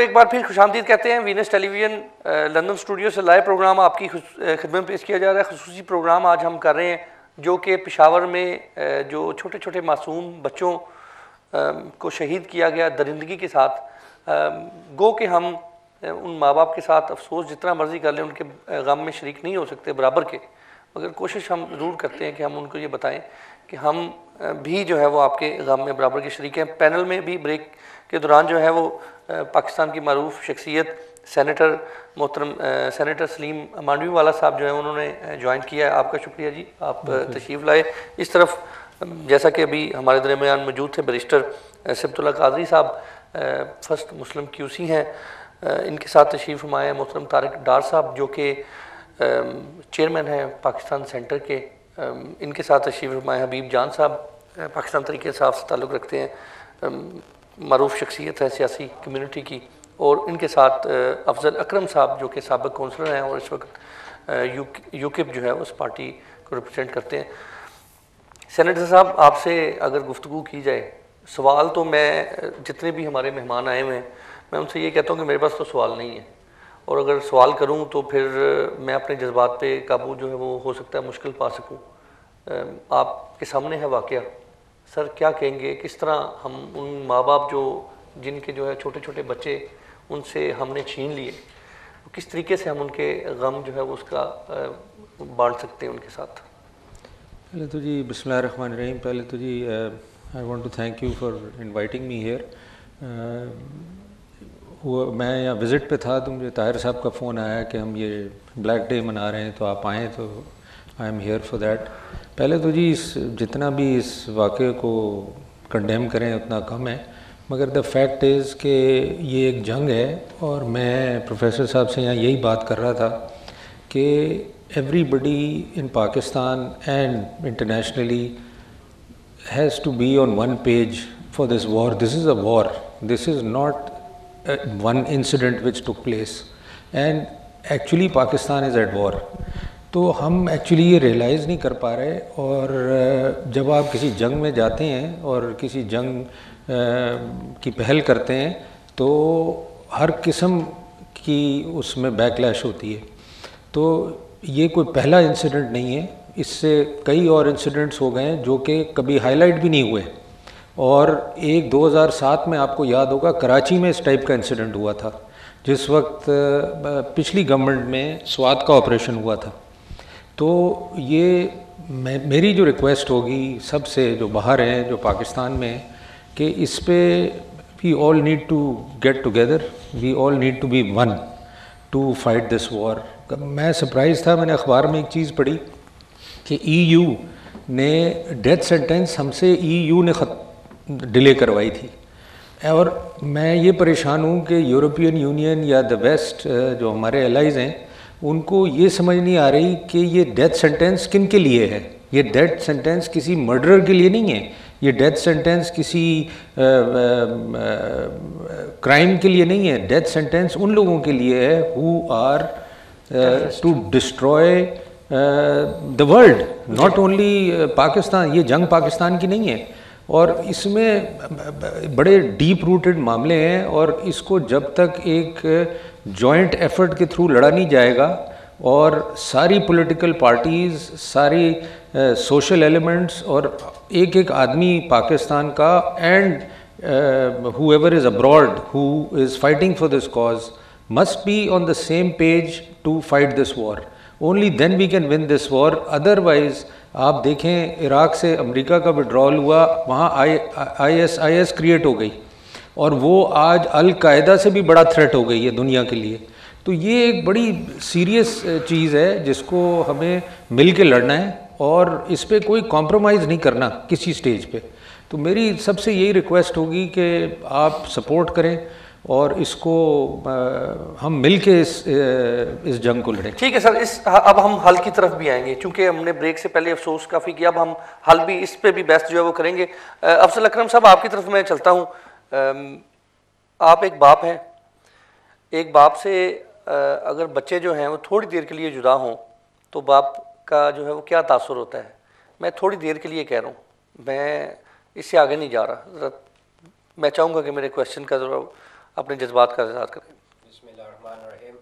एक बार फिर खुशामदीद कहते हैं। वीनस टेलीविज़न लंदन स्टूडियो से लाइव प्रोग्राम आपकी खिदमत में पेश किया जा रहा है। खुसूसी प्रोग्राम आज हम कर रहे हैं जो कि पेशावर में जो छोटे छोटे मासूम बच्चों को शहीद किया गया दरिंदगी के साथ, गो कि हम उन माँ बाप के साथ अफसोस जितना मर्ज़ी कर लें, उनके गम में शरीक नहीं हो सकते बराबर के, मगर कोशिश हम ज़रूर करते हैं कि हम उनको ये बताएं कि हम भी जो है वो आपके गम में बराबर के शरीक हैं। पैनल में भी ब्रेक के दौरान जो है वो पाकिस्तान की मरूफ शख्सियत सेनेटर मोहतरम सेनेटर सलीम मांडवी वाला साहब जो है उन्होंने ज्वाइन किया है। आपका शुक्रिया जी, आप तशरीफ़ लाए। इस तरफ जैसा कि अभी हमारे दरमियान मौजूद थे बैरिस्टर सिबतुल्ला कादरी साहब, फर्स्ट मुस्लिम QC हैं, इनके साथ तशरीफ़ फरमाए हैं मोहतरम तारिक डार साहब जो कि चेयरमैन हैं पाकिस्तान सेंटर के, इनके साथ तशरीफ़ फरमाए हबीब जान साहब पाकिस्तान तरीके इंसाफ से ताल्लुक़ रखते हैं, मरूफ शख्सियत है सियासी कम्यूनिटी की, और इनके साथ अफजल अकरम साहब जो कि साबिक़ कौंसलर हैं और इस वक्त यूकिप जो है उस पार्टी को रिप्रेजेंट करते हैं। सेनेटर साहब, आपसे अगर गुफ्तगू की जाए, सवाल तो मैं जितने भी हमारे मेहमान आए हुए हैं मैं उनसे ये कहता हूँ कि मेरे पास तो सवाल नहीं है, और अगर सवाल करूँ तो फिर मैं अपने जज्बात पे काबू जो है वो हो सकता है मुश्किल पा सकूँ। आपके सामने है वाक़या, सर क्या कहेंगे, किस तरह हम उन माँ बाप जो जिनके जो है छोटे छोटे बच्चे उनसे हमने छीन लिए, किस तरीके से हम उनके गम जो है वो उसका बांट सकते हैं उनके साथ? पहले तो जी बिस्मिल्लाहिर्रहमानिर्रहीम, पहले तो जी I want to thank you for inviting me here. मैं यहाँ विज़िट पे था तो मुझे ताहिर साहब का फ़ोन आया कि हम ये ब्लैक डे मना रहे हैं तो आप आएँ, तो I am here for that. पहले तो जी जितना भी इस वाक़े को कंडेम करें उतना कम है, मगर द फैक्ट इज़ कि ये एक जंग है, और मैं प्रोफेसर साहब से यहाँ यही बात कर रहा था कि everybody in Pakistan and internationally has to be on one page for this war. This is a war. This is not one incident which took place, and actually Pakistan is at war. तो हम actually ये realise नहीं कर पा रहे, और जब आप किसी जंग में जाते हैं और किसी जंग की पहल करते हैं तो हर किस्म की उसमें बैकलैश होती है। तो ये कोई पहला इंसिडेंट नहीं है, इससे कई और इंसिडेंट्स हो गए हैं जो कि कभी हाईलाइट भी नहीं हुए, और एक 2007 में आपको याद होगा कराची में इस टाइप का इंसिडेंट हुआ था, जिस वक्त पिछली गवर्नमेंट में स्वात का ऑपरेशन हुआ था। तो ये मेरी जो रिक्वेस्ट होगी सबसे जो बाहर हैं, जो पाकिस्तान में, कि इस पे we all need to get together, we all need to be one to fight this war. मैं सरप्राइज़ था, मैंने अखबार में एक चीज़ पढ़ी कि EU ने डेथ सेंटेंस हमसे EU ने डिले करवाई थी, और मैं ये परेशान हूँ कि यूरोपियन यूनियन या द वेस्ट जो हमारे एलाइज़ हैं उनको ये समझ नहीं आ रही कि ये डेथ सेंटेंस किन के लिए है। ये डेथ सेंटेंस किसी मर्डरर के लिए नहीं है, ये डेथ सेंटेंस किसी क्राइम के लिए नहीं है। डेथ सेंटेंस उन लोगों के लिए है who are to destroy the world, not only Pakistan. ये जंग पाकिस्तान की नहीं है, और इसमें बड़े डीप रूटेड मामले हैं, और इसको जब तक एक जॉइंट एफर्ट के थ्रू लड़ा नहीं जाएगा, और सारी पॉलिटिकल पार्टीज़, सारी सोशल एलिमेंट्स, और एक एक आदमी पाकिस्तान का, and whoever is abroad who is fighting for this cause must be on the same page to fight this war. Only then we can win this war. Otherwise, आप देखें Iraq से America का withdrawal हुआ, वहाँ ISIS create हो गई, और वो आज अल-कायदा से भी बड़ा थ्रेट हो गई है दुनिया के लिए। तो ये एक बड़ी सीरियस चीज़ है जिसको हमें मिल के लड़ना है, और इस पर कोई कॉम्प्रोमाइज़ नहीं करना किसी स्टेज पे। तो मेरी सबसे यही रिक्वेस्ट होगी कि आप सपोर्ट करें और इसको हम मिल के इस जंग को लड़ें। ठीक है सर, अब हम हल की तरफ भी आएंगे, क्योंकि हमने ब्रेक से पहले अफसोस काफ़ी किया। अब हम हल भी, इस पे भी बेस्ट जो है वो करेंगे। अफजल अकरम साहब, आपकी तरफ मैं चलता हूँ। आप एक बाप हैं, एक बाप से अगर बच्चे जो हैं वो थोड़ी देर के लिए जुदा हों तो बाप का जो है वो क्या तासुर होता है। मैं थोड़ी देर के लिए कह रहा हूँ, मैं इससे आगे नहीं जा रहा। मैं चाहूँगा कि मेरे क्वेश्चन का ज़रा अपने जज्बात का इज़हार करें। Bismillahirrahmanirrahim.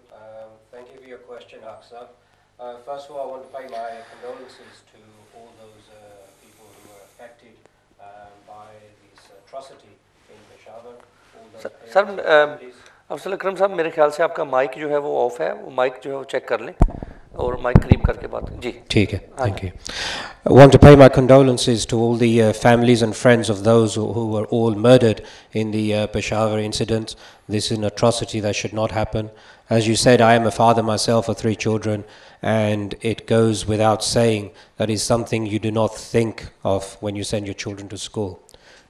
Thank you for your question, Aqsa. First of all, I want to pay my condolences to all those people who were affected by this atrocity in Peshawar. All those sir families. Afzal Akram sahab, मेरे ख्याल से आपका mic जो है वो of है, वो mic जो है वो चेक कर लें और माइक करीब करके बात जी। ठीक है, thank you. I want to pay my condolences to all the families and friends of those who were all murdered in the Peshawar incident. This is an atrocity that should not happen. As you said, I am a father myself of 3 children, and it goes without saying that is something you do not think of when you send your children to school.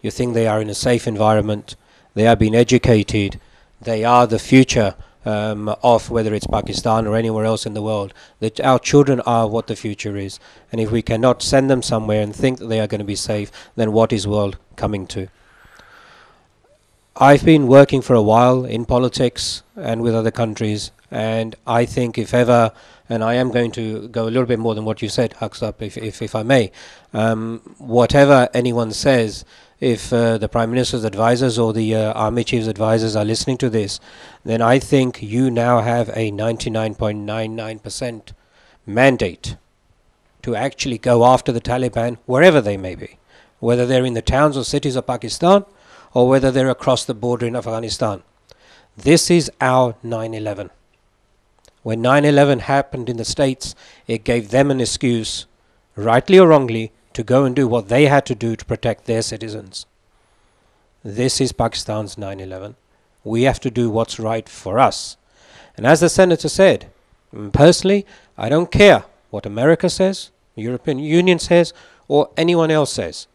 You think they are in a safe environment, they are being educated, they are the future of whether it's Pakistan or anywhere else in the world. That our children are what the future is, and if we cannot send them somewhere and think that they are going to be safe, then what is world coming to? I've been working for a while in politics and with other countries, and I think if ever, and I am going to go a little bit more than what you said, Aqsa, if I may, whatever anyone says, if the Prime Minister's advisors or the Army Chief's advisors are listening to this, then I think you now have a 99.99% mandate to actually go after the Taliban wherever they may be, whether they're in the towns or cities of Pakistan or whether they're across the border in Afghanistan. This is our 9/11. When 9/11 happened in the States, it gave them an excuse, rightly or wrongly, to go and do what they had to do to protect their citizens. This is Pakistan's 9/11. We have to do what's right for us. And as the Senator said, personally, I don't care what America says, European Union says, or anyone else says.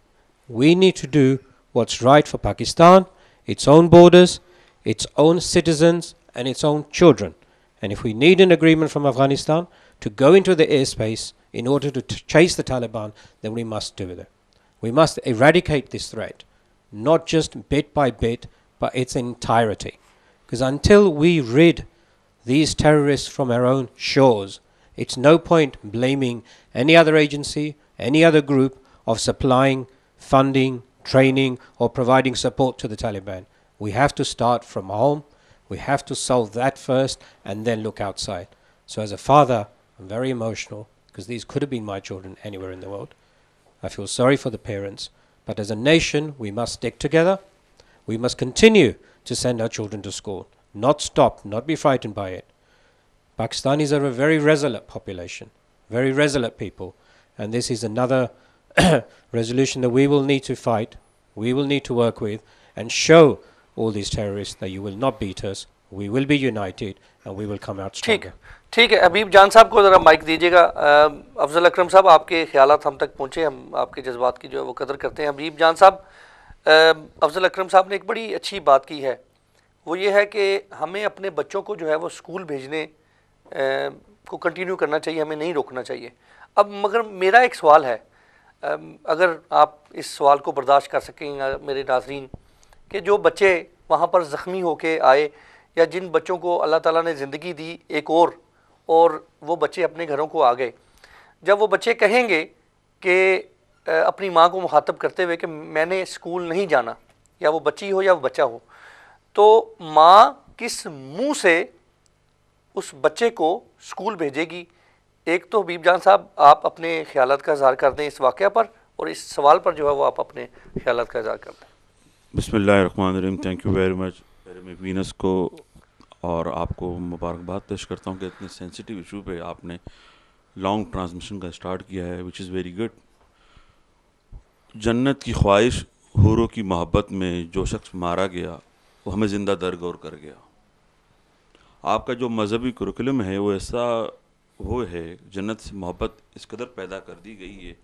We need to do what's right for Pakistan, its own borders, its own citizens, and its own children. And if we need an agreement from Afghanistan to go into the airspace in order to chase the Taliban, then we must do it. We must eradicate this threat, not just bit by bit, but its entirety. Because until we rid these terrorists from our own shores, it's no point blaming any other agency, any other group of supplying, funding, training, or providing support to the Taliban. We have to start from home. We have to solve that first and then look outside. So as a father, I'm very emotional because these could have been my children anywhere in the world. I feel sorry for the parents, but as a nation, we must stick together. We must continue to send our children to school, not stop, not be frightened by it. Pakistanis are a very resolute population, very resolute people, and this is another resolution that we will need to fight, we will need to work with, and show all these terrorists that you will not beat us, we will be united, and we will come out stronger. ठीक है, हबीब जान साहब को ज़रा mic दीजिएगा। अफजल अकरम साहब, आपके ख्यालात हम तक पहुँचे, हम आपके जज्बात की जो है वो कदर करते हैं। हबीब जान साहब, अफजल अकरम साहब ने एक बड़ी अच्छी बात की है, वो ये है कि हमें अपने बच्चों को जो है वो स्कूल भेजने को कंटिन्यू करना चाहिए, हमें नहीं रोकना चाहिए। अब मगर मेरा एक सवाल है, अगर आप इस सवाल को बर्दाश्त कर सकेंगे मेरे नाज़रीन, कि जो बच्चे वहाँ पर ज़ख्मी होके आए या जिन बच्चों को अल्लाह ताला ने ज़िंदगी दी एक और वो बच्चे अपने घरों को आ गए, जब वो बच्चे कहेंगे कि अपनी माँ को मुखातब करते हुए कि मैंने स्कूल नहीं जाना, या वो बच्ची हो या वो बच्चा हो, तो माँ किस मुंह से उस बच्चे को स्कूल भेजेगी? एक तो हबीब जान साहब आप अपने ख्यालात का इज़हार कर दें इस वाक़या पर, और इस सवाल पर जो है वो आप अपने ख्यालात का इज़हार कर दें। बिस्मिल्लाहिर्रहमानिर्रहीम। Thank you very much. मैं वीनस को और आपको मुबारकबाद पेश करता हूँ कि इतने सेंसिटिव इशू पे आपने लॉन्ग ट्रांसमिशन का स्टार्ट किया है, विच इज़ वेरी गुड। जन्नत की ख्वाहिश, हूरों की मोहब्बत में जो शख्स मारा गया वो हमें ज़िंदा दरगोर कर गया। आपका जो मज़हबी कुरिकुलम है वो ऐसा वो है, जन्नत से मोहब्बत इस कदर पैदा कर दी गई है,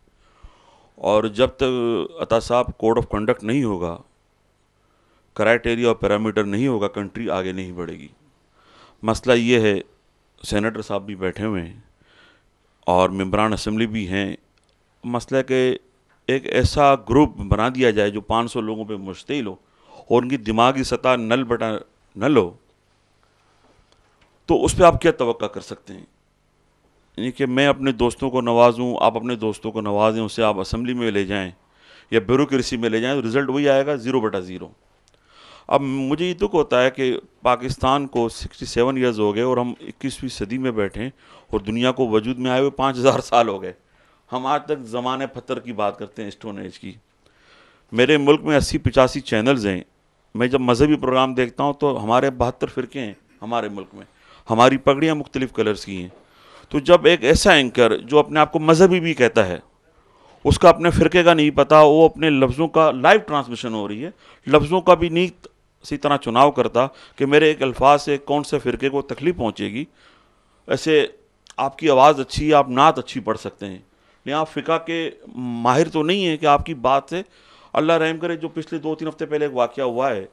और जब तक अता साहब कोड ऑफ कंडक्ट नहीं होगा, क्राइटेरिया और पैरामीटर नहीं होगा, कंट्री आगे नहीं बढ़ेगी। मसला ये है, सेनेटर साहब भी बैठे हुए हैं और मेंबरान असम्बली भी हैं, मसला है कि एक ऐसा ग्रुप बना दिया जाए जो 500 लोगों पे मुश्तमिल हो और उनकी दिमागी सतह नल बटा नल हो, तो उस पर आप क्या तवक्का कर सकते हैं? यानी कि मैं अपने दोस्तों को नवाजूँ, आप अपने दोस्तों को नवाजें, उसे आप असम्बली में ले जाएं या ब्यूरोक्रेसी में ले जाएं, तो रिज़ल्ट वही आएगा 0/0। अब मुझे ये दुख होता है कि पाकिस्तान को 67 ईयर्स हो गए और हम 21वीं सदी में बैठे और दुनिया को वजूद में आए हुए 5000 साल हो गए। हम आज तक ज़माने पत्थर की बात करते हैं, स्टोन एज की। मेरे मुल्क में 80-85 चैनल्स हैं। मैं जब मजहबी प्रोग्राम देखता हूँ तो हमारे 72 फ़िरके हैं हमारे मुल्क में, हमारी पगड़ियाँ मुख्तलिफ़ कलर्स की हैं। तो जब एक ऐसा एंकर जो अपने आप को मजहबी भी कहता है, उसका अपने फ़िरके का नहीं पता, वो अपने लफ्ज़ों का लाइव ट्रांसमिशन हो रही है, लफ्ज़ों का भी नहीं इसी तरह चुनाव करता कि मेरे एक अल्फाज से कौन से फ़िरके को तकलीफ़ पहुँचेगी। ऐसे आपकी आवाज़ अच्छी है, आप नात अच्छी पढ़ सकते हैं, लेकिन आप फ़िका के माहिर तो नहीं है कि आपकी बात से अल्लाह रहम करे। जो पिछले 2-3 हफ्ते पहले एक वाक़या हुआ है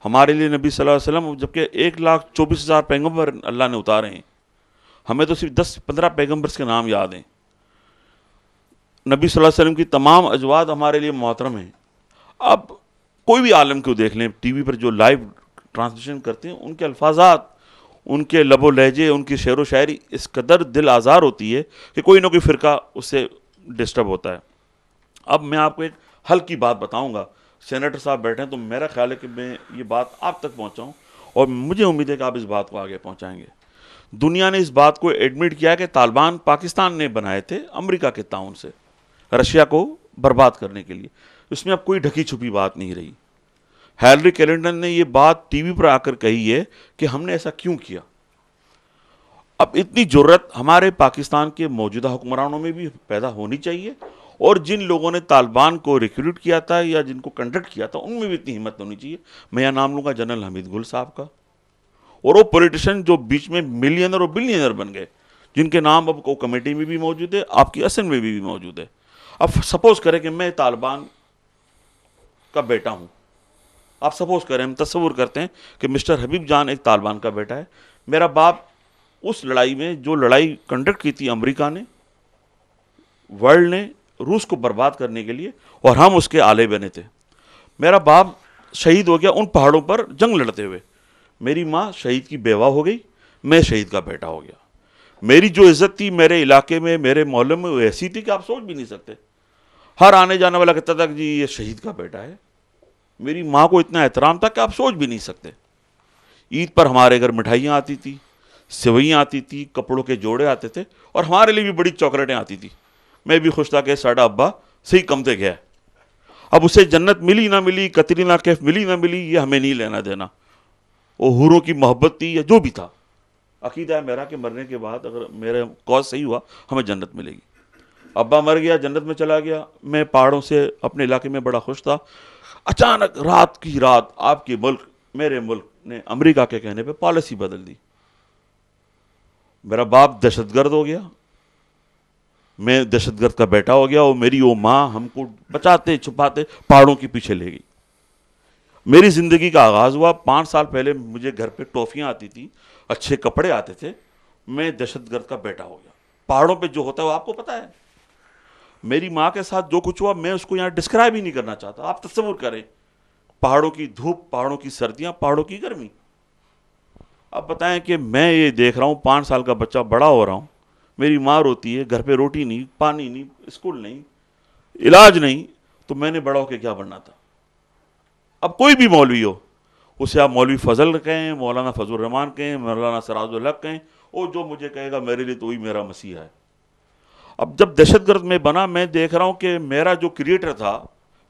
हमारे लिए, नबी सल्लल्लाहु अलैहि वसल्लम, जबकि 1,24,000 पैगम्बर अल्लाह ने उतारे हैं, हमें तो सिर्फ 10-15 पैगम्बर्स के नाम याद हैं। नबी सल्लल्लाहु अलैहि वसल्लम की तमाम अजवाद हमारे लिए मोहतरम हैं। अब कोई भी आलम को देख लें, टीवी पर जो लाइव ट्रांसमिशन करते हैं, उनके अल्फाजात, उनके लबो लहजे, उनकी शेर व शायरी इस कदर दिल आज़ार होती है कि कोई ना कोई फ़िरका उससे डिस्टर्ब होता है। अब मैं आपको एक हल की बात बताऊंगा। सेनेटर साहब बैठे हैं, तो मेरा ख्याल है कि मैं ये बात आप तक पहुंचाऊं और मुझे उम्मीद है कि आप इस बात को आगे पहुंचाएंगे। दुनिया ने इस बात को एडमिट किया कि तालिबान पाकिस्तान ने बनाए थे अमेरिका के ताउन से, रशिया को बर्बाद करने के लिए। इसमें अब कोई ढकी छुपी बात नहीं रही। हिलरी क्लिंटन ने ये बात टीवी पर आकर कही है कि हमने ऐसा क्यों किया। अब इतनी जुर्रत हमारे पाकिस्तान के मौजूदा हुक्मरानों में भी पैदा होनी चाहिए, और जिन लोगों ने तालिबान को रिक्रूट किया था या जिनको कंडक्ट किया था उनमें भी इतनी हिम्मत होनी चाहिए। मैं यहाँ नाम लूँगा जनरल हमीद गुल साहब का, और वो पॉलिटिशियन जो बीच में मिलियनर और बिलियनर बन गए, जिनके नाम अब को कमेटी में भी मौजूद है, आपकी असेंबली में भी मौजूद है। अब सपोज करें कि मैं तालिबान का बेटा हूँ, आप सपोज करें, हम तस्वुर करते हैं कि मिस्टर हबीब जान एक तालिबान का बेटा है। मेरा बाप उस लड़ाई में, जो लड़ाई कंडक्ट की थी अमेरिका ने, वर्ल्ड ने, रूस को बर्बाद करने के लिए, और हम उसके आले बने थे। मेरा बाप शहीद हो गया उन पहाड़ों पर जंग लड़ते हुए। मेरी माँ शहीद की बेवा हो गई, मैं शहीद का बेटा हो गया। मेरी जो इज्जत थी मेरे इलाके में, मेरे मोहल्ले में, वो ऐसी थी कि आप सोच भी नहीं सकते। हर आने जाने वाला कहता था कि जी ये शहीद का बेटा है। मेरी माँ को इतना एहतराम था कि आप सोच भी नहीं सकते। ईद पर हमारे घर मिठाइयाँ आती थी, सेवइयाँ आती थी, कपड़ों के जोड़े आते थे, और हमारे लिए भी बड़ी चॉकलेटें आती थी। मैं भी खुश था कि साडा अब्बा सही कम से गया। अब उसे जन्नत मिली ना मिली, कतरीना कैफ मिली ना मिली, ये हमें नहीं लेना देना। वो हूरों की मोहब्बत थी या जो भी था। अकीदा है मेरा कि मरने के बाद अगर मेरा कॉज सही हुआ हमें जन्नत मिलेगी। अब्बा मर गया, जन्नत में चला गया। मैं पहाड़ों से अपने इलाके में बड़ा खुश था। अचानक रात की रात आपके मुल्क, मेरे मुल्क ने अमेरिका के कहने पे पॉलिसी बदल दी। मेरा बाप दहशतगर्द हो गया, मैं दहशतगर्द का बेटा हो गया, और मेरी वो माँ हमको बचाते छुपाते पहाड़ों के पीछे ले गई। मेरी ज़िंदगी का आगाज़ हुआ 5 साल पहले। मुझे घर पे टॉफ़ियाँ आती थी, अच्छे कपड़े आते थे। मैं दहशतगर्द का बेटा हो गया। पहाड़ों पे जो होता है वो आपको पता है। मेरी माँ के साथ जो कुछ हुआ मैं उसको यहाँ डिस्क्राइब ही नहीं करना चाहता। आप तस्वुर करें, पहाड़ों की धूप, पहाड़ों की सर्दियाँ, पहाड़ों की गर्मी। अब बताएं कि मैं ये देख रहा हूँ, 5 साल का बच्चा बड़ा हो रहा हूँ, मेरी माँ रोती है, घर पे रोटी नहीं, पानी नहीं, स्कूल नहीं, इलाज नहीं, तो मैंने बड़ा होकर क्या बनना था। अब कोई भी मौलवी हो, उसे आप मौलवी फजल कहें, मौलाना फजल रहमान कहें, मौलाना सराजुल हक कहें, वो जो मुझे कहेगा मेरे लिए तो वही मेरा मसीहा है। अब जब दहशतगर्द में बना, मैं देख रहा हूँ कि मेरा जो क्रिएटर था,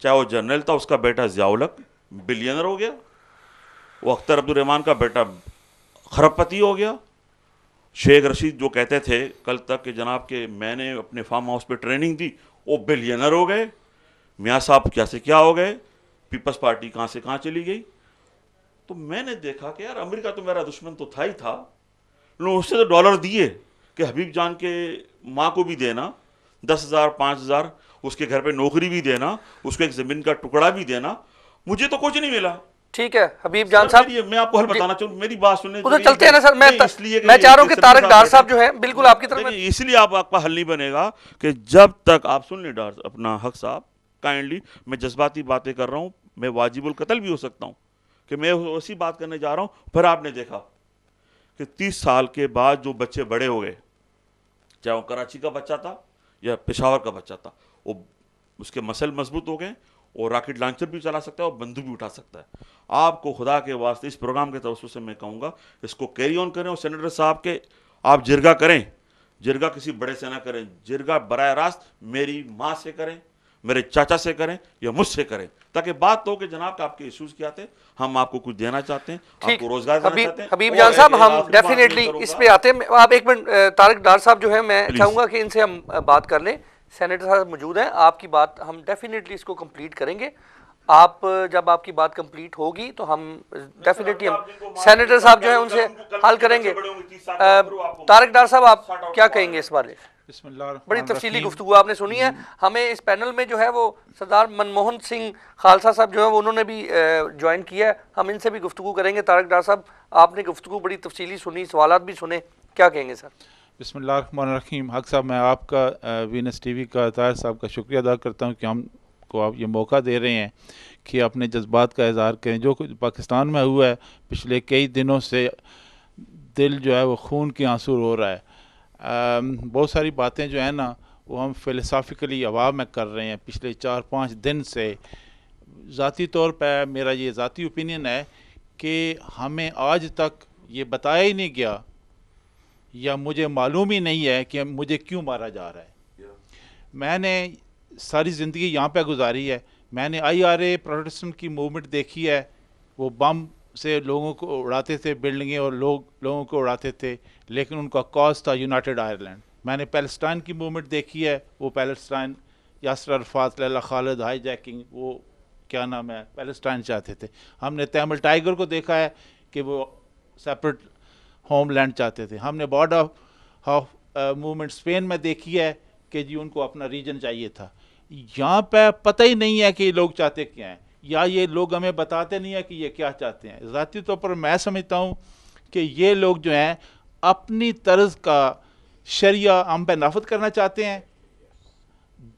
चाहे वो जनरल था, उसका बेटा ज़ियाउल हक बिलियनर हो गया, वो अख्तर अब्दुल रहमान का बेटा खरबपति हो गया। शेख रशीद जो कहते थे कल तक कि जनाब के मैंने अपने फार्म हाउस पे ट्रेनिंग दी, वो बिलियनर हो गए। मियाँ साहब क्या से क्या हो गए, पीपल्स पार्टी कहाँ से कहाँ चली गई। तो मैंने देखा कि यार अमेरिका तो मेरा दुश्मन तो था ही था, लेकिन उससे तो डॉलर दिए कि हबीब जान के माँ को भी देना 10,000 5,000, उसके घर पे नौकरी भी देना, उसको एक ज़मीन का टुकड़ा भी देना, मुझे तो कुछ नहीं मिला। ठीक है हबीब जान साहब, मैं आपको हल बताना चाहूँ, मेरी बात सुनने उधर चलते हैं ना सर। मैं चाह रहा हूँ कि तारक डार साहब जो है बिल्कुल आपकी तरफ। इसलिए आपका हल नहीं बनेगा कि जब तक आप सुन लें डार अपना हक साहब, काइंडली, मैं जज्बाती बातें कर रहा हूँ, मैं वाजिबुल कत्ल भी हो सकता हूँ कि मैं उसी बात करने जा रहा हूँ। फिर आपने देखा कि 30 साल के बाद जो बच्चे बड़े हो गए, चाहे वो कराची का बच्चा था या पेशावर का बच्चा था, वो उसके मसल मजबूत हो गए, और रॉकेट लॉन्चर भी चला सकता है और बंदूक भी उठा सकता है। आपको खुदा के वास्ते इस प्रोग्राम के तवज्जो से मैं कहूँगा इसको कैरी ऑन करें और सेनेटर साहब के आप जिरगा करें, जिरगा किसी बड़े से ना करें, जिरगा बराह रास्त मेरी माँ से करें, मेरे चाचा से करें या मुझसे करें, ताकि बात हो कि जनाब आपके इश्यूज क्या थे, हम आपको कुछ देना चाहते हैं, आपको रोजगार देना चाहते हैं। हबीब जान साहब, हम डेफिनेटली इस पे आते हैं। आप एक मिनट, तारिक डार साहब जो है, मैं चाहूँगा कि इनसे हम बात कर लें। सेनेटर साहब मौजूद हैं, आपकी बात हम डेफिनेटली इसको कंप्लीट करेंगे। आप जब आपकी बात कंप्लीट होगी तो हम डेफिनेटली हम सेनेटर साहब जो है उनसे हल करेंगे। तारिक डार साहब, आप क्या कहेंगे इस बारे? बड़ी तफसीली गुफ्तगू आपने सुनी है। हमें इस पैनल में जो है वो सरदार मनमोहन सिंह खालसा साहब जो है वो उन्होंने भी ज्वाइन किया है, हम इनसे भी गुफ्तगू करेंगे। तारिक डार साहब, आपने गुफ्तगू बड़ी तफसीली सुनी, सवालात भी सुने, क्या कहेंगे सर? बिस्मिल्लाहिर्रहमानिर्रहीम। हक साहब, मैं आपका वीनस टीवी का ताहिर साहब का शुक्रिया अदा करता हूँ कि हमको आप ये मौका दे रहे हैं कि अपने जज्बात का इज़हार करें। जो कुछ पाकिस्तान में हुआ है पिछले कई दिनों से, दिल जो है वो खून के आंसू रो रहा है। बहुत सारी बातें जो है ना वो हम फ़िलसाफ़िकली हवा में कर रहे हैं पिछले 4-5 दिन से। ज़ाती तौर पर मेरा ये ज़ाती ओपिनियन है कि हमें आज तक ये बताया ही नहीं गया या मुझे मालूम ही नहीं है कि मुझे क्यों मारा जा रहा है। मैंने सारी ज़िंदगी यहाँ पे गुजारी है। मैंने IRA प्रोटेस्टेंट की मूवमेंट देखी है, वो बम से लोगों को उड़ाते थे, बिल्डिंगें और लोगों को उड़ाते थे, लेकिन उनका कॉज था यूनाइटेड आयरलैंड। मैंने पैलेस्टाइन की मूवमेंट देखी है, वो पैलेस्टाइन यासर अरफात, लैला खालिद, हाईजैकिंग, वो क्या नाम है, पैलेस्टाइन चाहते थे। हमने तैमुल टाइगर को देखा है कि वो सेपरेट होमलैंड चाहते थे। हमने बॉर्डर ऑफ मूवमेंट स्पेन में देखी है कि जी उनको अपना रीजन चाहिए था। यहाँ पे पता ही नहीं है कि ये लोग चाहते क्या हैं, या ये लोग हमें बताते नहीं है कि ये क्या चाहते हैं। ज़ाती तौर पर मैं समझता हूँ कि ये लोग जो हैं अपनी तर्ज का शरिया हम पे नाफिज करना चाहते हैं,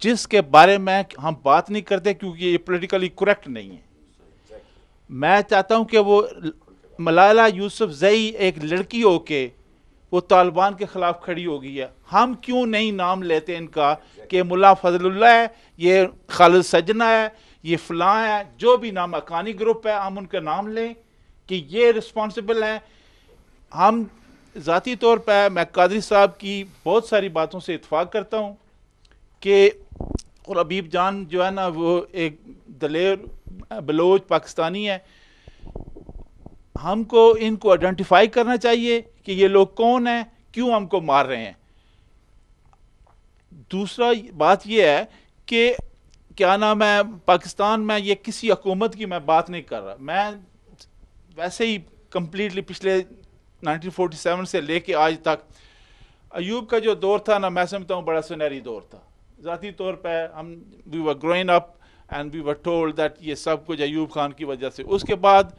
जिसके बारे में हम बात नहीं करते क्योंकि ये पॉलिटिकली करेक्ट नहीं है। मैं चाहता हूँ कि वो मलाला यूसुफजई एक लड़की हो के वो तालिबान के ख़िलाफ़ खड़ी हो गई है। हम क्यों नहीं नाम लेते इनका कि मुल्ला फजलुल्लाह है, ये खालिद सजना है, ये फ़लाँ है, जो भी नाम अकानी ग्रुप है, हम उनका नाम लें कि ये रिस्पॉन्सिबल हैं। हम ज़ाती तौर पर मैं कादरी साहब की बहुत सारी बातों से इत्फाक करता हूँ कि और हबीब जान जो है ना वो एक दलेर बलोच पाकिस्तानी है। हमको इनको आइडेंटिफाई करना चाहिए कि ये लोग कौन हैं, क्यों हमको मार रहे हैं। दूसरा बात ये है कि क्या नाम है, पाकिस्तान में ये किसी हुकूमत की मैं बात नहीं कर रहा, मैं वैसे ही कम्प्लीटली पिछले 1947 से लेके आज तक अयूब का जो दौर था ना, मैं समझता हूँ बड़ा सुनहरी दौर था। ज़ाती तौर पर हम we were growing up and we were told that ये सब कुछ अयूब खान की वजह से। उसके बाद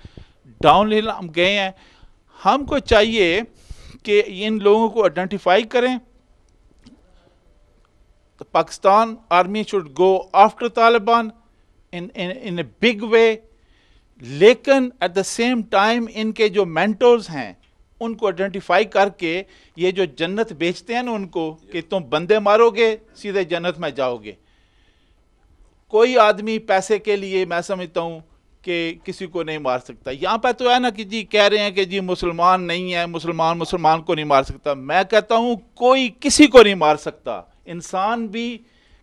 डाउन हिल हम गए हैं। हमको चाहिए कि इन लोगों को आइडेंटिफाई करें। Pakistan army should go after Taliban in a big way, लेकिन एट द सेम टाइम इनके जो मेंटर्स हैं उनको आइडेंटिफाई करके ये जो जन्नत बेचते हैं ना उनको कि तुम बंदे मारोगे सीधे जन्नत में जाओगे। कोई आदमी पैसे के लिए मैं समझता हूँ कि किसी को नहीं मार सकता। यहाँ पर तो है ना कि जी कह रहे हैं कि जी मुसलमान नहीं है, मुसलमान को नहीं मार सकता। मैं कहता हूँ कोई किसी को नहीं मार सकता, इंसान भी,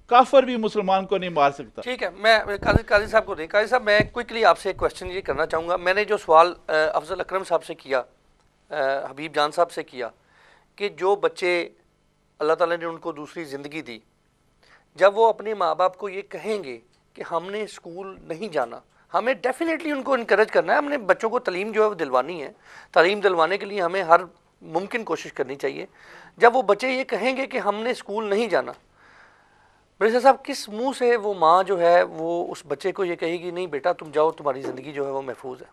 काफिर भी मुसलमान को नहीं मार सकता। ठीक है, मैं काजी साहब को दें। काजी साहब, मैं क्विकली आपसे एक क्वेश्चन ये करना चाहूँगा। मैंने जो सवाल अफजल अकरम साहब से किया, हबीब जान साहब से किया कि जो बच्चे अल्लाह ताला ने उनको दूसरी ज़िंदगी दी, जब वो अपने माँ बाप को ये कहेंगे कि हमने स्कूल नहीं जाना, हमें डेफिनेटली उनको इनकरेज करना है। हमने बच्चों को तालीम जो है वो दिलवानी है। तालीम दिलवाने के लिए हमें हर मुमकिन कोशिश करनी चाहिए। जब वो बच्चे ये कहेंगे कि हमने स्कूल नहीं जाना, मिर्ज़ा साहब किस मुंह से वो माँ जो है वो उस बच्चे को ये कहेगी नहीं बेटा तुम जाओ, तुम्हारी ज़िंदगी जो है वो महफूज है।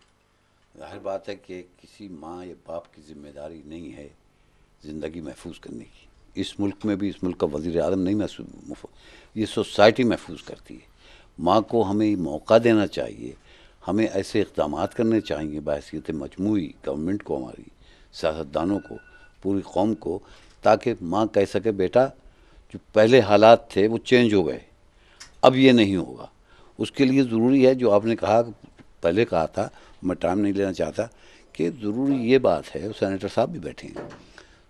जाहिर बात है कि किसी माँ या बाप की जिम्मेदारी नहीं है ज़िंदगी महफूज करने की। इस मुल्क में भी, इस मुल्क का वज़ीर आज़म नहीं महफूज, ये सोसाइटी महफूज करती है। माँ को हमें मौका देना चाहिए, हमें ऐसे इक़दाम करने चाहिए बहैसियत मजमूई गवर्नमेंट को, हमारी सियासतदानों को, पूरी कौम को, ताकि माँ कह सके बेटा जो पहले हालात थे वो चेंज हो गए, अब ये नहीं होगा। उसके लिए ज़रूरी है, जो आपने कहा, पहले कहा था, मैं टाइम नहीं लेना चाहता, कि ज़रूरी ये बात है, सेनेटर साहब भी बैठे हैं,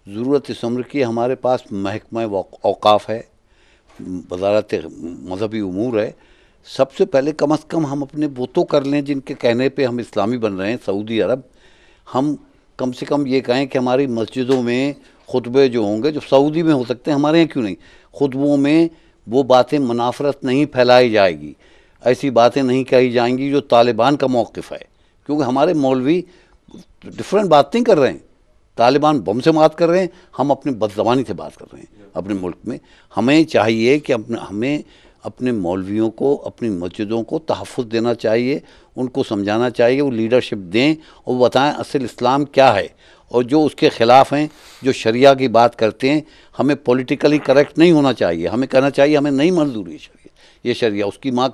ज़रूरत इस उम्र की, हमारे पास महकमा औकाफ है, वजारत मजहबी उमूर है, सबसे पहले कम अज़ कम हम अपने वो तो कर लें जिनके कहने पे हम इस्लामी बन रहे हैं, सऊदी अरब। हम कम से कम ये कहें कि हमारी मस्जिदों में खुतबे जो होंगे, जो सऊदी में हो सकते हैं, हमारे यहाँ क्यों नहीं, खुतबों में वो बातें, मुनाफरत नहीं फैलाई जाएगी, ऐसी बातें नहीं कही जाएंगी जो तालिबान का मौक़िफ़ है, क्योंकि हमारे मौलवी डिफरेंट बात नहीं कर रहे हैं। तालिबान बम से बात कर रहे हैं, हम अपनी बदज़बानी से बात कर रहे हैं अपने मुल्क में। हमें चाहिए कि हमें अपने मौलवियों को, अपनी मस्जिदों को तहफ़्फ़ुज़ देना चाहिए, उनको समझाना चाहिए, वो लीडरशिप दें और बताएं असल इस्लाम क्या है, और जो उसके ख़िलाफ़ हैं, जो शरिया की बात करते हैं, हमें पॉलिटिकली करेक्ट नहीं होना चाहिए, हमें कहना चाहिए हमें नहीं मंजूर है ये शरिया। उसकी माँ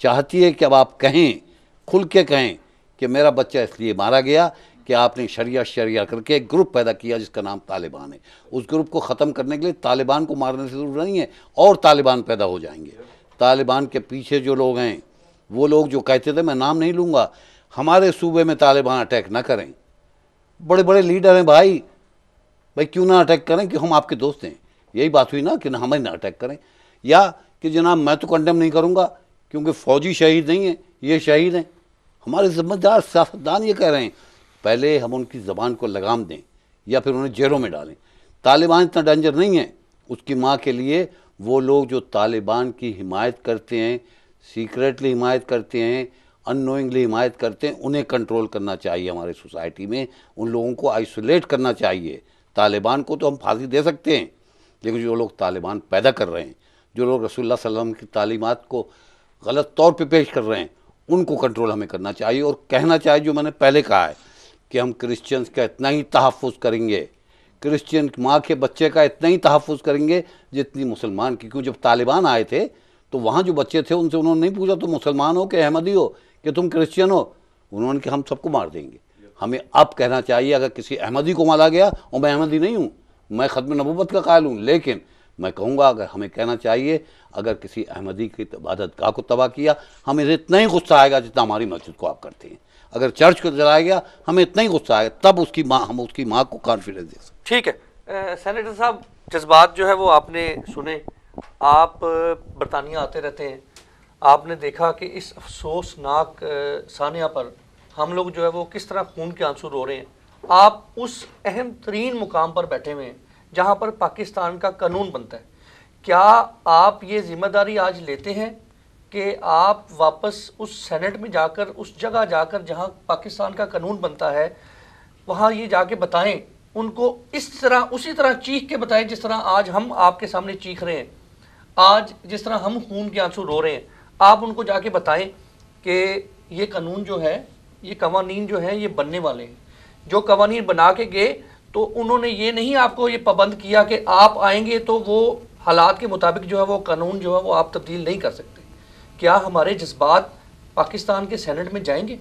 चाहती है कि अब आप कहें, खुल के कहें कि मेरा बच्चा इसलिए मारा गया कि आपने शरिया करके एक ग्रुप पैदा किया जिसका नाम तालिबान है। उस ग्रुप को ख़त्म करने के लिए तालिबान को मारने से ज़रूर नहीं है, और तालिबान पैदा हो जाएंगे। तालिबान के पीछे जो लोग हैं, वो लोग जो कहते थे, मैं नाम नहीं लूँगा, हमारे सूबे में तालिबान अटैक ना करें, बड़े बड़े लीडर हैं भाई क्यों ना अटैक करें, कि हम आपके दोस्त हैं, यही बात हुई ना, कि ना हमें ना अटैक करें, या कि जनाब मैं तो कंडेम नहीं करूँगा क्योंकि फ़ौजी शहीद नहीं है, ये शहीद हैं। हमारे ज़िम्मेदार सियासतदान ये कह रहे हैं, पहले हम उनकी ज़बान को लगाम दें या फिर उन्हें जेलों में डालें। तालिबान इतना डेंजर नहीं है। उसकी माँ के लिए वो लोग जो तालिबान की हिमायत करते हैं, सीक्रेटली हिमायत करते हैं, अननोइंगली हिमायत करते हैं, उन्हें कंट्रोल करना चाहिए हमारे सोसाइटी में, उन लोगों को आइसोलेट करना चाहिए। तालिबान को तो हम फांसी दे सकते हैं, लेकिन जो लोग तालिबान पैदा कर रहे हैं, जो लोग रसूलुल्लाह सल्लल्लाहु अलैहि वसल्लम की तालीमात को गलत तौर पे पेश कर रहे हैं, उनको कंट्रोल हमें करना चाहिए। और कहना चाहिए, जो मैंने पहले कहा है, कि हम क्रिश्चियंस का इतना ही तहफ़्फ़ुज़ करेंगे, क्रिश्चियन माँ के बच्चे का इतना ही तहफ़्फ़ुज़ करेंगे जितनी मुसलमान की। क्योंकि जब तालिबान आए थे तो वहाँ जो बच्चे थे उनसे उन्होंने नहीं पूछा तुम मुसलमान हो कि अहमदी हो कि तुम क्रिश्चियन हो, उन्होंने कि हम सबको मार देंगे। हमें अब कहना चाहिए, अगर किसी अहमदी को मारा गया, और मैं अहमदी नहीं हूँ, मैं ख़त्म नबूवत का कायल हूँ, लेकिन मैं कहूँगा अगर हमें कहना चाहिए, अगर किसी अहमदी की इबादतगाह को तबाह किया, हमें इतना ही गुस्सा आएगा जितना हमारी मस्जिद को आप करते हैं। अगर चर्च को जलाया गया, हमें इतना ही गुस्सा आएगा, तब हम उसकी माँ को कॉन्फिडेंस दे सकते। ठीक है सेनेटर साहब, जज्बात जो है वो आपने सुने। आप बरतानिया आते रहते हैं, आपने देखा कि इस अफसोसनाक सानिया पर हम लोग जो है वो किस तरह खून के आंसू रो रहे हैं। आप उस अहम तरीन मुकाम पर बैठे हुए हैं जहाँ पर पाकिस्तान का कानून बनता है। क्या आप ये जिम्मेदारी आज लेते हैं कि आप वापस उस सेनेट में जाकर, उस जगह जाकर जहाँ पाकिस्तान का कानून बनता है, वहाँ ये जाके बताएं उनको, इस तरह उसी तरह चीख के बताएं जिस तरह आज हम आपके सामने चीख रहे हैं, आज जिस तरह हम खून के आंसू रो रहे हैं, आप उनको जाके बताएं कि ये कानून जो है, ये कवानीन जो है, ये बनने वाले हैं। जो कवानीन बना के गए तो उन्होंने ये नहीं आपको ये पाबंद किया कि आप आएंगे तो वो हालात के मुताबिक जो है वो कानून जो है वो आप तब्दील नहीं कर सकते। क्या हमारे जज्बात पाकिस्तान के सेनेट में जाएंगे?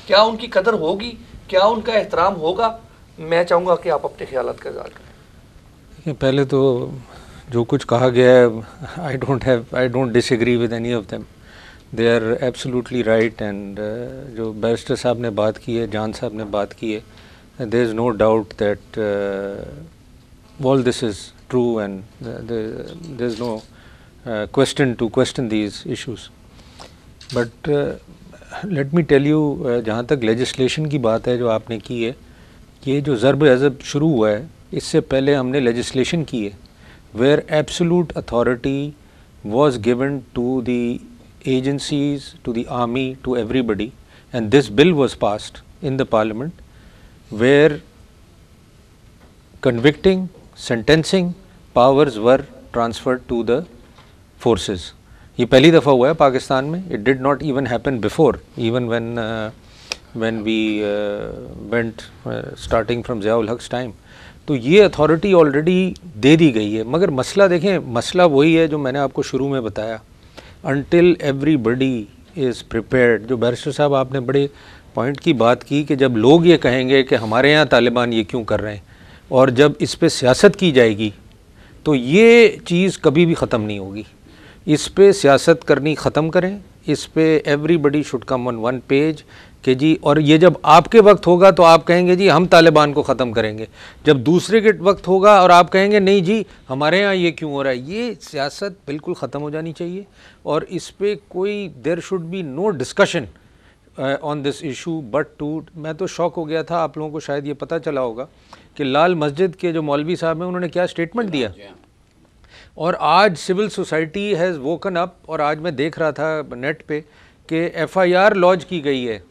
क्या उनकी कदर होगी? क्या उनका एहतराम होगा? मैं चाहूँगा कि आप अपने ख्यालात का इज़हार करें। पहले तो जो कुछ कहा गया है, I don't disagree with any of them, they are absolutely right. And जो बैरिस्टर साहब ने बात की है, जान साहब ने बात की है, there is no doubt that all this is true and there is no question to question these issues. But let me tell you, जहाँ तक legislation की बात है जो आपने की है, ये जो ज़र्ब अज़ब शुरू हुआ है, इससे पहले हमने legislation की है where absolute authority was given to the agencies, to the army, to everybody, and this bill was passed in the parliament where convicting, sentencing powers were transferred to the forces. ये पहली दफ़ा हुआ है पाकिस्तान में. It did not even happen before, even when we went starting from Ziaul हक़ time. तो ये authority already दे दी गई है. मगर मसला देखें, मसला वही है जो मैंने आपको शुरू में बताया. Until everybody is prepared, जो बैरिस्टर साहब आपने बड़े पॉइंट की बात की कि जब लोग ये कहेंगे कि हमारे यहाँ तालिबान ये क्यों कर रहे हैं, और जब इस पे सियासत की जाएगी तो ये चीज़ कभी भी ख़त्म नहीं होगी. इस पे सियासत करनी ख़त्म करें, इस पे everybody should come on one page कि जी, और ये जब आपके वक्त होगा तो आप कहेंगे जी हम तालिबान को ख़त्म करेंगे, जब दूसरे के वक्त होगा और आप कहेंगे नहीं जी हमारे यहाँ ये क्यों हो रहा है। ये सियासत बिल्कुल ख़त्म हो जानी चाहिए और इस पे कोई there should be no discussion on this issue but to. मैं तो शॉक हो गया था, आप लोगों को शायद ये पता चला होगा कि लाल मस्जिद के जो मौलवी साहब हैं उन्होंने क्या स्टेटमेंट दिया। और आज civil society has woken up, और आज मैं देख रहा था नेट पे कि FIR लॉन्च की गई है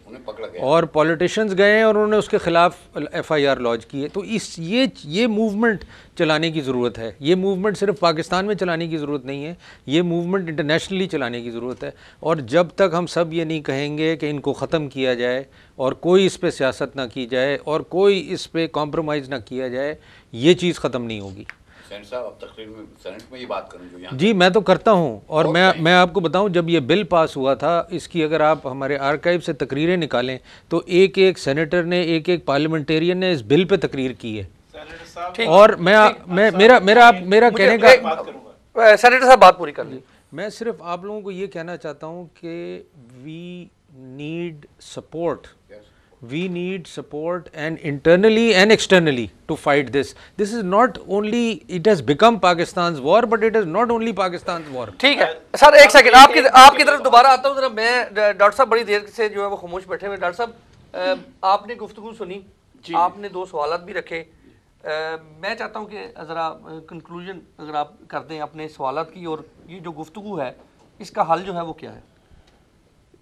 और पॉलिटिशियंस गए हैं और उन्होंने उसके ख़िलाफ़ FIR लॉन्च की है। तो ये मूवमेंट चलाने की ज़रूरत है। ये मूवमेंट सिर्फ पाकिस्तान में चलाने की ज़रूरत नहीं है, ये मूवमेंट इंटरनेशनली चलाने की ज़रूरत है। और जब तक हम सब ये नहीं कहेंगे कि इनको ख़त्म किया जाए और कोई इस पर सियासत ना की जाए और कोई इस पर कॉम्प्रोमाइज़ ना किया जाए, ये चीज़ ख़त्म नहीं होगी। साहब अब तकरीर में सेनेट में ये बात करूँ जो यहाँ जी मैं तो करता हूँ, और मैं आपको बताऊँ जब ये बिल पास हुआ था, इसकी अगर आप हमारे आर्काइव से तकरीरें निकालें तो एक एक सेनेटर ने, एक एक पार्लियामेंटेरियन ने इस बिल पे तकरीर की है। और मेरा कहने का, सेनेटर साहब बात पूरी कर ली। मैं सिर्फ आप लोगों को ये कहना चाहता हूँ कि we need support, we need support and internally and externally to fight this. This is not only, it has become Pakistan's war, but it is not only Pakistan's war. ठीक है सर, एक सेकंड आपकी तरफ दोबारा आता हूँ। जरा मैं डॉक्टर साहब बड़ी देर से जो है वो खामोश बैठे हुए। डॉक्टर साहब आपने गुफ्तगू सुनी, आपने दो सवालात भी रखे। मैं चाहता हूँ कि ज़रा कंक्लूजन अगर आप कर दें अपने सवालात की, और ये जो गुफ्तगू है इसका हल जो है वो क्या है।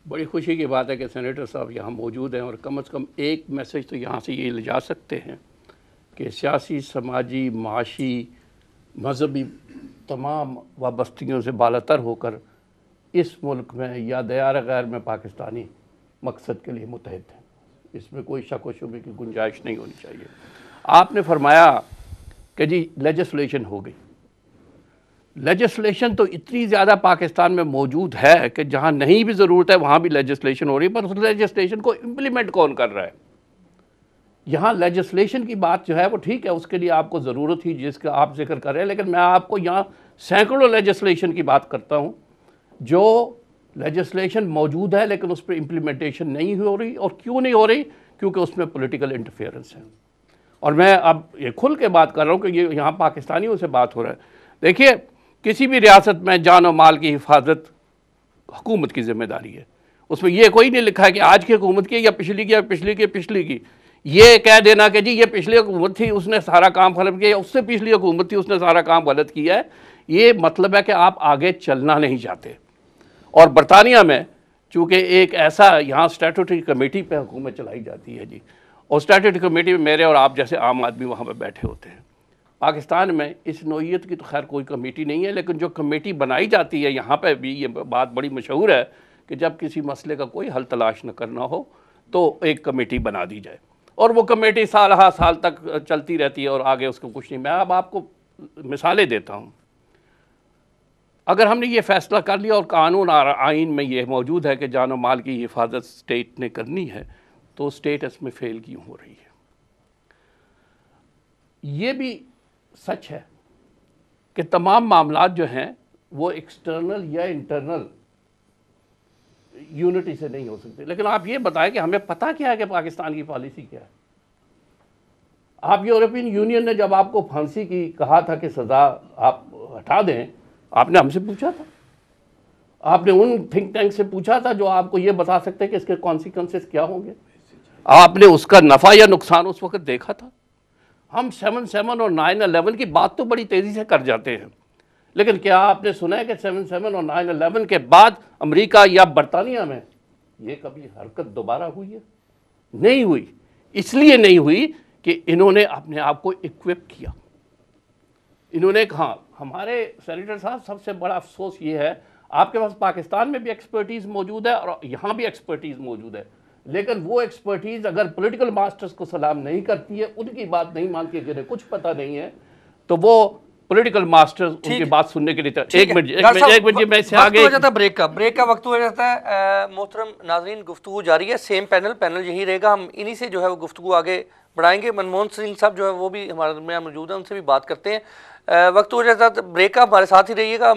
बड़ी खुशी की बात है कि सेनेटर साहब यहाँ मौजूद हैं और कम से कम एक मैसेज तो यहाँ से ये ले जा सकते हैं कि सियासी, समाजी, माशी, मजहबी तमाम वाबस्तियों से बालातर होकर इस मुल्क में या दयार गैर में पाकिस्तानी मकसद के लिए मुतहद हैं। इसमें कोई शक व शुबे की गुंजाइश नहीं होनी चाहिए। आपने फरमाया कि जी लेजिस्लेशन हो गई। लेजिस्लेशन तो इतनी ज़्यादा पाकिस्तान में मौजूद है कि जहाँ नहीं भी ज़रूरत है वहाँ भी लेजिस्लेशन हो रही है, पर उस लेजिस्लेशन को इम्प्लीमेंट कौन कर रहा है। यहाँ लेजिस्लेशन की बात जो है वो ठीक है, उसके लिए आपको ज़रूरत ही जिसका आप जिक्र कर रहे हैं, लेकिन मैं आपको यहाँ सैकड़ों लेजिस्लेशन की बात करता हूँ जो लेजिस्लेशन मौजूद है लेकिन उस पर इम्प्लीमेंटेशन नहीं हो रही। और क्यों नहीं हो रही? क्योंकि उसमें पॉलिटिकल इंटरफेरेंस है। और मैं अब ये खुल के बात कर रहा हूँ कि ये यहाँ पाकिस्तानियों से बात हो रहा है। देखिए, किसी भी रियासत में जान और माल की हिफाजत हुकूमत की जिम्मेदारी है। उसमें ये कोई नहीं लिखा है कि आज की हुकूमत की या पिछली की या पिछली की। ये कह देना कि जी ये पिछली हुकूमत थी उसने सारा काम गलत किया, या उससे पिछली हुकूमत थी उसने सारा काम गलत किया है, ये मतलब है कि आप आगे चलना नहीं चाहते। और बरतानिया में चूँकि एक ऐसा यहाँ स्टैट्यूटरी कमेटी पर हुकूमत चलाई जाती है जी, और स्टैट्यूटरी कमेटी में मेरे और आप जैसे आम आदमी वहाँ पर बैठे होते हैं। पाकिस्तान में इस नौइयत की तो खैर कोई कमेटी नहीं है, लेकिन जो कमेटी बनाई जाती है यहाँ पे भी ये बात बड़ी मशहूर है कि जब किसी मसले का कोई हल तलाश न करना हो तो एक कमेटी बना दी जाए, और वो कमेटी साल हा साल तक चलती रहती है और आगे उसको कुछ नहीं। मैं अब आपको मिसालें देता हूँ। अगर हमने ये फ़ैसला कर लिया और कानून और आइन में ये मौजूद है कि जान और माल की हिफाजत स्टेट ने करनी है, तो स्टेट इसमें फ़ेल क्यों हो रही है? ये भी सच है कि तमाम मामलात जो हैं वो एक्सटर्नल या इंटरनल यूनिटी से नहीं हो सकते। लेकिन आप ये बताएं कि हमें पता क्या है कि पाकिस्तान की पॉलिसी क्या है। आप यूरोपियन यूनियन ने जब आपको फांसी की कहा था कि सज़ा आप हटा दें, आपने हमसे पूछा था, आपने उन थिंक टैंक से पूछा था जो आपको ये बता सकते हैं कि इसके कॉन्सिक्वेंसेस क्या होंगे। आपने उसका नफ़ा या नुकसान उस वक्त देखा था। हम 7/7 और 9/11 की बात तो बड़ी तेज़ी से कर जाते हैं, लेकिन क्या आपने सुना है कि 7/7 और 9/11 के बाद अमेरिका या बरतानिया में ये कभी हरकत दोबारा हुई है? नहीं हुई। इसलिए नहीं हुई कि इन्होंने अपने आप को इक्विप किया। इन्होंने कहा, हमारे सेनेटर साहब सबसे बड़ा अफसोस ये है, आपके पास पाकिस्तान में भी एक्सपर्टीज़ मौजूद है और यहाँ भी एक्सपर्टीज़ मौजूद है, लेकिन वो एक्सपर्टीज़ अगर पॉलिटिकल मास्टर्स को सलाम नहीं करती है, उनकी बात नहीं मानती है, जिन्हें कुछ पता नहीं है, तो वो पॉलिटिकल मास्टर्स उनकी बात सुनने के लिए एक मिनट मैं इससे आगे ब्रेक का वक्त हो जाता है। मोहतरम नाज़रीन, गुफ्तगू जारी है। सेम पैनल यही रहेगा। हम इन्हीं से जो है वो गुफ्तगू आगे बढ़ाएंगे। मनमोहन सिंह साहब जो है वो भी हमारे में मौजूद है, उनसे भी बात करते हैं। वक्त हो जाता है ब्रेक का, हमारे साथ ही रहिएगा।